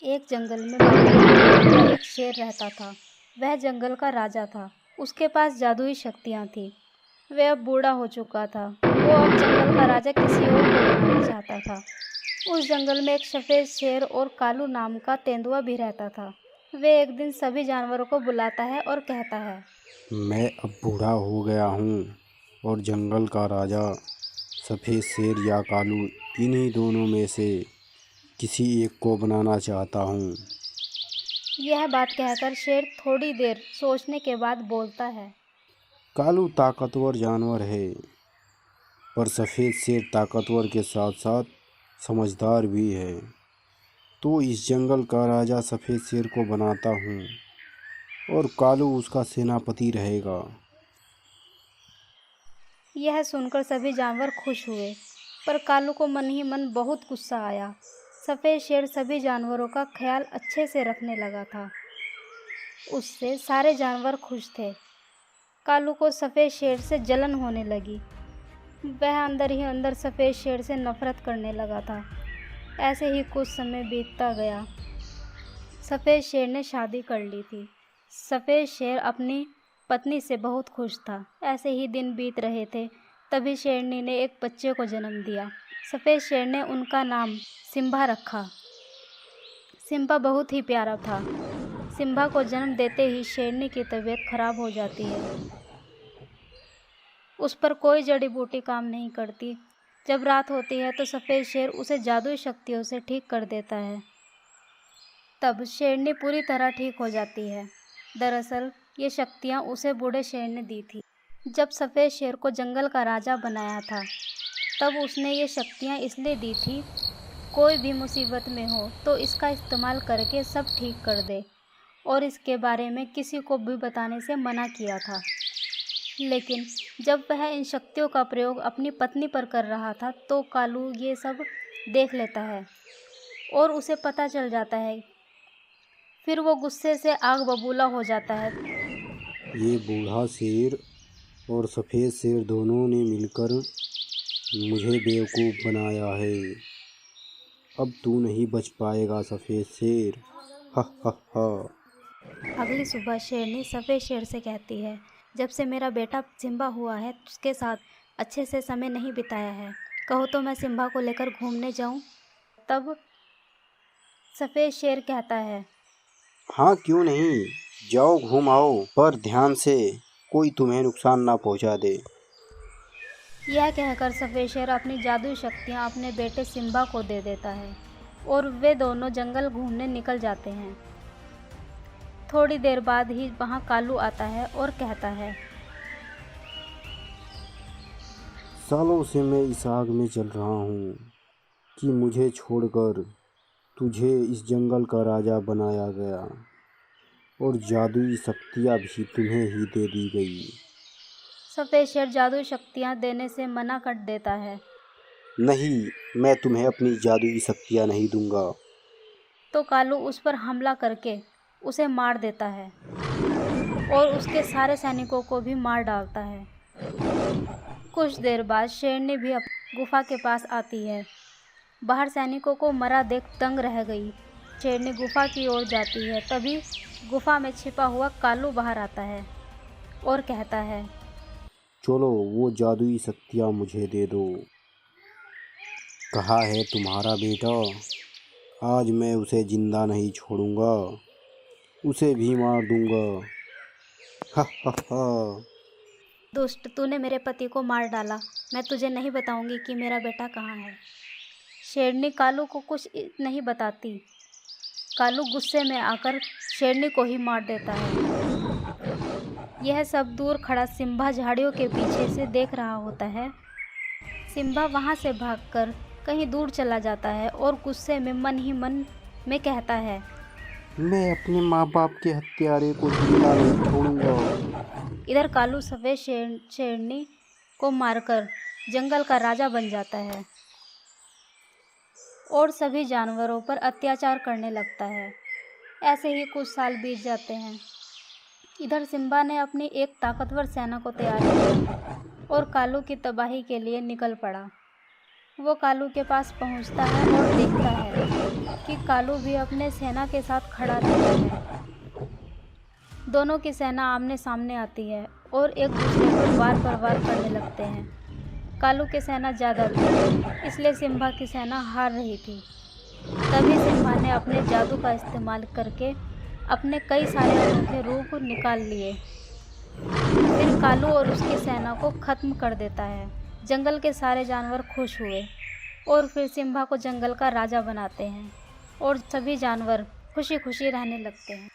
एक जंगल में बंगले नाम का एक शेर रहता था। वह जंगल का राजा था। उसके पास जादुई शक्तियाँ थीं। वह अब बूढ़ा हो चुका था। वो अब जंगल का राजा किसी और को बनाना चाहता था। उस जंगल में एक सफ़ेद शेर और कालू नाम का तेंदुआ भी रहता था। वे एक दिन सभी जानवरों को बुलाता है और कहता है, मैं अब बूढ़ा हो गया हूँ और जंगल का राजा सफ़ेद शेर या कालू, इन्हीं दोनों में से किसी एक को बनाना चाहता हूँ। यह बात कहकर शेर थोड़ी देर सोचने के बाद बोलता है, कालू ताकतवर जानवर है, पर सफ़ेद शेर ताकतवर के साथ साथ समझदार भी है। तो इस जंगल का राजा सफ़ेद शेर को बनाता हूँ और कालू उसका सेनापति रहेगा। यह सुनकर सभी जानवर खुश हुए, पर कालू को मन ही मन बहुत गुस्सा आया। सफ़ेद शेर सभी जानवरों का ख्याल अच्छे से रखने लगा था। उससे सारे जानवर खुश थे। कालू को सफ़ेद शेर से जलन होने लगी। वह अंदर ही अंदर सफ़ेद शेर से नफरत करने लगा था। ऐसे ही कुछ समय बीतता गया। सफ़ेद शेर ने शादी कर ली थी। सफ़ेद शेर अपनी पत्नी से बहुत खुश था। ऐसे ही दिन बीत रहे थे। तभी शेरनी ने एक बच्चे को जन्म दिया। सफ़ेद शेर ने उनका नाम सिम्बा रखा। सिम्बा बहुत ही प्यारा था। सिम्बा को जन्म देते ही शेरनी की तबीयत खराब हो जाती है। उस पर कोई जड़ी बूटी काम नहीं करती। जब रात होती है तो सफ़ेद शेर उसे जादुई शक्तियों से ठीक कर देता है। तब शेरनी पूरी तरह ठीक हो जाती है। दरअसल ये शक्तियाँ उसे बूढ़े शेर ने दी थी। जब सफ़ेद शेर को जंगल का राजा बनाया था, तब उसने ये शक्तियाँ इसलिए दी थी, कोई भी मुसीबत में हो तो इसका इस्तेमाल करके सब ठीक कर दे, और इसके बारे में किसी को भी बताने से मना किया था। लेकिन जब वह इन शक्तियों का प्रयोग अपनी पत्नी पर कर रहा था, तो कालू ये सब देख लेता है और उसे पता चल जाता है। फिर वो गुस्से से आग बबूला हो जाता है। ये बूढ़ा शेर और सफ़ेद शेर दोनों ने मिलकर मुझे बेवकूफ़ बनाया है। अब तू नहीं बच पाएगा सफ़ेद शेर। हा हा हा। अगली सुबह शेरनी सफ़ेद शेर से कहती है, जब से मेरा बेटा सिम्बा हुआ है, उसके साथ अच्छे से समय नहीं बिताया है। कहो तो मैं सिम्बा को लेकर घूमने जाऊं? तब सफ़ेद शेर कहता है, हाँ, क्यों नहीं, जाओ घूम आओ, पर ध्यान से, कोई तुम्हें नुकसान ना पहुंचा दे। यह कहकर सफ़ेद शेर अपनी जादुई शक्तियाँ अपने बेटे सिम्बा को दे देता है और वे दोनों जंगल घूमने निकल जाते हैं। थोड़ी देर बाद ही वहाँ कालू आता है और कहता है, सालों से मैं इस आग में जल रहा हूँ कि मुझे छोड़कर तुझे इस जंगल का राजा बनाया गया और जादुई शक्तियाँ भी तुम्हें ही दे दी गई। सफ़ेद शेर जादुई शक्तियाँ देने से मना कर देता है। नहीं, मैं तुम्हें अपनी जादुई शक्तियाँ नहीं दूंगा। तो कालू उस पर हमला करके उसे मार देता है और उसके सारे सैनिकों को भी मार डालता है। कुछ देर बाद शेरनी भी गुफा के पास आती है। बाहर सैनिकों को मरा देख दंग रह गई। शेरनी गुफा की ओर जाती है। तभी गुफा में छिपा हुआ कालू बाहर आता है और कहता है, चलो वो जादुई शक्तियाँ मुझे दे दो। कहा है तुम्हारा बेटा, आज मैं उसे जिंदा नहीं छोड़ूंगा, उसे भी मार दूंगा। हा हा हा। दुष्ट, तूने मेरे पति को मार डाला। मैं तुझे नहीं बताऊंगी कि मेरा बेटा कहाँ है। शेरनी कालू को कुछ नहीं बताती। कालू गुस्से में आकर शेरनी को ही मार देता है। यह सब दूर खड़ा सिम्बा झाड़ियों के पीछे से देख रहा होता है। सिम्बा वहाँ से भागकर कहीं दूर चला जाता है और गुस्से में मन ही मन में कहता है, मैं अपने माँ बाप के हत्यारे को जिंदा नहीं छोड़ूंगा। इधर कालू सफ़ेद शेरनी को मारकर जंगल का राजा बन जाता है और सभी जानवरों पर अत्याचार करने लगता है। ऐसे ही कुछ साल बीत जाते हैं। इधर सिम्बा ने अपनी एक ताकतवर सेना को तैयार किया और कालू की तबाही के लिए निकल पड़ा। वो कालू के पास पहुंचता है और देखता है कि कालू भी अपने सेना के साथ खड़ा रहता है। दोनों की सेना आमने सामने आती है और एक दूसरे पर वार करने लगते हैं। कालू की सेना ज़्यादा थी, इसलिए सिम्बा की सेना हार रही थी। तभी सिम्बा ने अपने जादू का इस्तेमाल करके अपने कई सारे अनोखे रूप निकाल लिए। फिर कालू और उसकी सेना को खत्म कर देता है। जंगल के सारे जानवर खुश हुए और फिर सिम्बा को जंगल का राजा बनाते हैं और सभी जानवर खुशी खुशी रहने लगते हैं।